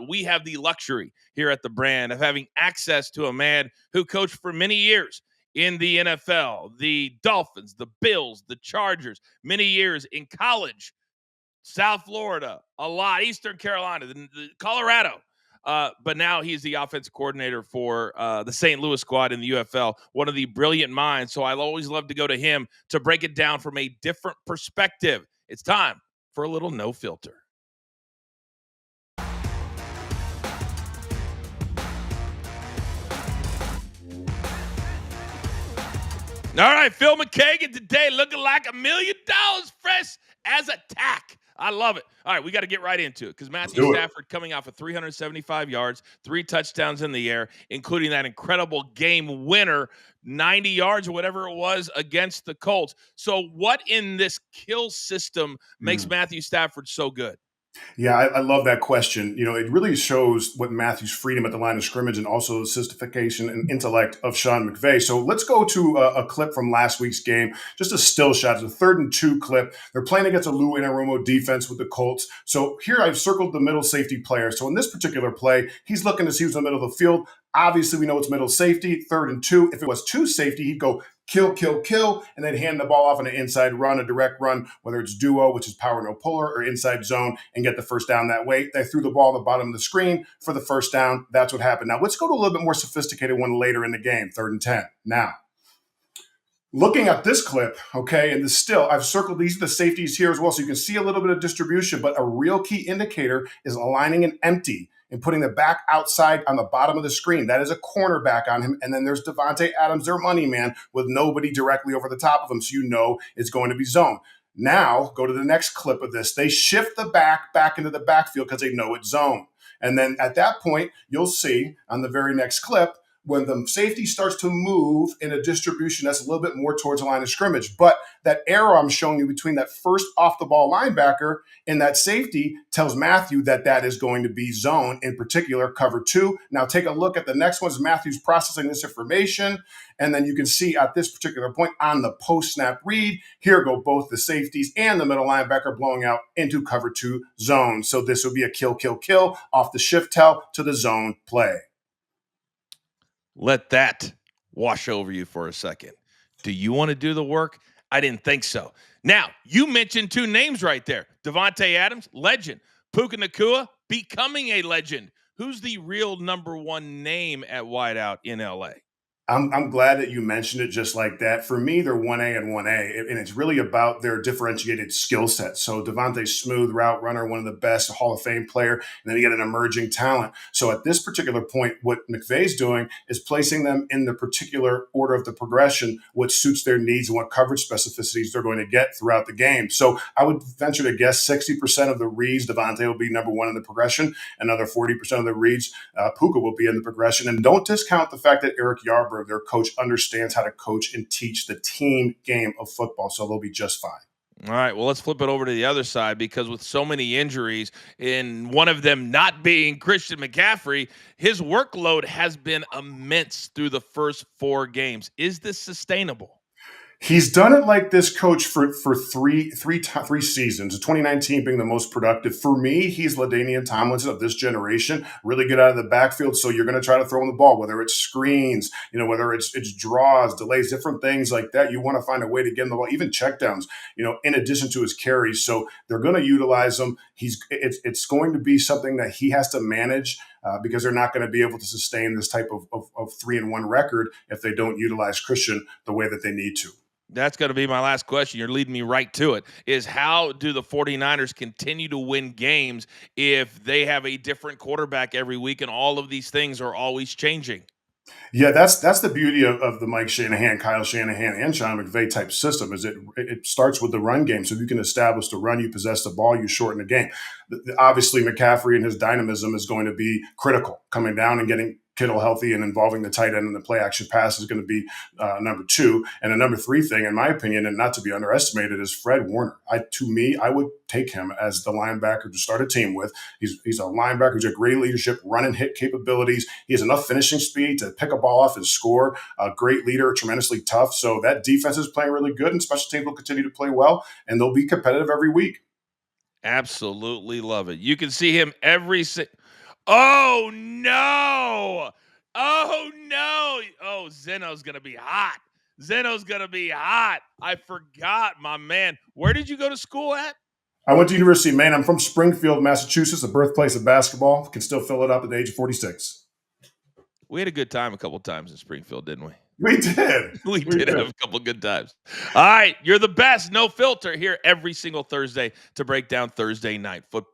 we have the luxury here at the brand of having access to a man who coached for many years in the NFL, the Dolphins, the Bills, the Chargers, many years in college, South Florida, a lot, Eastern Carolina, the Colorado. But now he's the offensive coordinator for the St. Louis squad in the UFL, one of the brilliant minds. So I'll always love to go to him to break it down from a different perspective. It's time for a little no filter. All right, Phil McKagan today looking like $1 million fresh as a tack. I love it. All right, we got to get right into it because Matthew Stafford coming off of 375 yards, 3 touchdowns in the air, including that incredible game winner, 90 yards or whatever it was against the Colts. So what in this kill system makes Matthew Stafford so good? Yeah, I love that question. It really shows what Matthew's freedom at the line of scrimmage and also the sophistication and intellect of Shanahan-McVay. So let's go to a clip from last week's game, just a still shot. It's a 3rd and 2 clip. They're playing against a Lou Anarumo defense with the Colts. So here I've circled the middle safety player. So in this particular play, he's looking to see who's in the middle of the field. Obviously, we know it's middle safety, 3rd and 2. If it was 2 safety, he'd go kill, kill, kill, and then hand the ball off on an inside run, a direct run, whether it's duo, which is power no puller, or inside zone, and get the first down that way. They threw the ball at the bottom of the screen for the first down. That's what happened. Now, let's go to a little bit more sophisticated one later in the game, 3rd and 10. Now, looking at this clip, okay, and I've circled these are the safeties here as well, so you can see a little bit of distribution, but a real key indicator is aligning an empty and putting the back outside on the bottom of the screen. That is a cornerback on him. And then there's Davante Adams, their money man, with nobody directly over the top of him, so you know it's going to be zone. Now, go to the next clip of this. They shift the back into the backfield because they know it's zone. And then at that point, you'll see on the very next clip, when the safety starts to move in a distribution that's a little bit more towards the line of scrimmage. But that arrow I'm showing you between that first off-the-ball linebacker and that safety tells Matthew that is going to be zone, in particular, cover 2. Now take a look at the next one as Matthew's processing this information. And then you can see at this particular point on the post-snap read, here go both the safeties and the middle linebacker blowing out into cover 2 zone. So this would be a kill, kill, kill off the shift tell to the zone play. Let that wash over you for a second. Do you want to do the work? I didn't think so. Now, you mentioned 2 names right there. Davante Adams, legend. Puka Nakua, becoming a legend. Who's the real number 1 name at wideout in LA? I'm glad that you mentioned it just like that. For me, they're 1A and 1A, and it's really about their differentiated skill set. So Davante's smooth route runner, one of the best, Hall of Fame player, and then you get an emerging talent. So at this particular point, what McVay's doing is placing them in the particular order of the progression, what suits their needs and what coverage specificities they're going to get throughout the game. So I would venture to guess 60% of the reads, Davante will be number 1 in the progression. Another 40% of the reads, Puka will be in the progression. And don't discount the fact that Eric Yarbrough, their coach, understands how to coach and teach the team game of football, so they'll be just fine. All right, well, let's flip it over to the other side because with so many injuries, and one of them not being Christian McCaffrey, his workload has been immense through the first 4 games. Is this sustainable? He's done it like this, coach, for three seasons, 2019 being the most productive. For me, he's LaDainian Tomlinson of this generation, really good out of the backfield. So you're going to try to throw him the ball, whether it's screens, whether it's draws, delays, different things like that. You want to find a way to get him the ball, even checkdowns, in addition to his carries. So they're going to utilize him. It's going to be something that he has to manage because they're not going to be able to sustain this type of 3-1 record if they don't utilize Christian the way that they need to. That's going to be my last question. You're leading me right to it, is how do the 49ers continue to win games if they have a different quarterback every week and all of these things are always changing? Yeah, that's the beauty of the Mike Shanahan, Kyle Shanahan, and Shanahan-McVay type system is it starts with the run game. So if you can establish the run, you possess the ball, you shorten the game. Obviously, McCaffrey and his dynamism is going to be critical. Coming down and getting Kittle healthy and involving the tight end in the play action pass is going to be number 2. And a number 3 thing, in my opinion, and not to be underestimated, is Fred Warner. I would take him as the linebacker to start a team with. He's a linebacker who's got great leadership, run and hit capabilities. He has enough finishing speed to pick a ball off and score. A great leader, tremendously tough. So that defense is playing really good, and special teams will continue to play well, and they'll be competitive every week. Absolutely love it. You can see him Oh, no. Oh, no. Oh, Zeno's going to be hot. Zeno's going to be hot. I forgot, my man. Where did you go to school at? I went to University of Maine. I'm from Springfield, Massachusetts, the birthplace of basketball. Can still fill it up at the age of 46. We had a good time a couple times in Springfield, didn't we? We did. We did have a couple good times. All right, you're the best. No filter here every single Thursday to break down Thursday night football.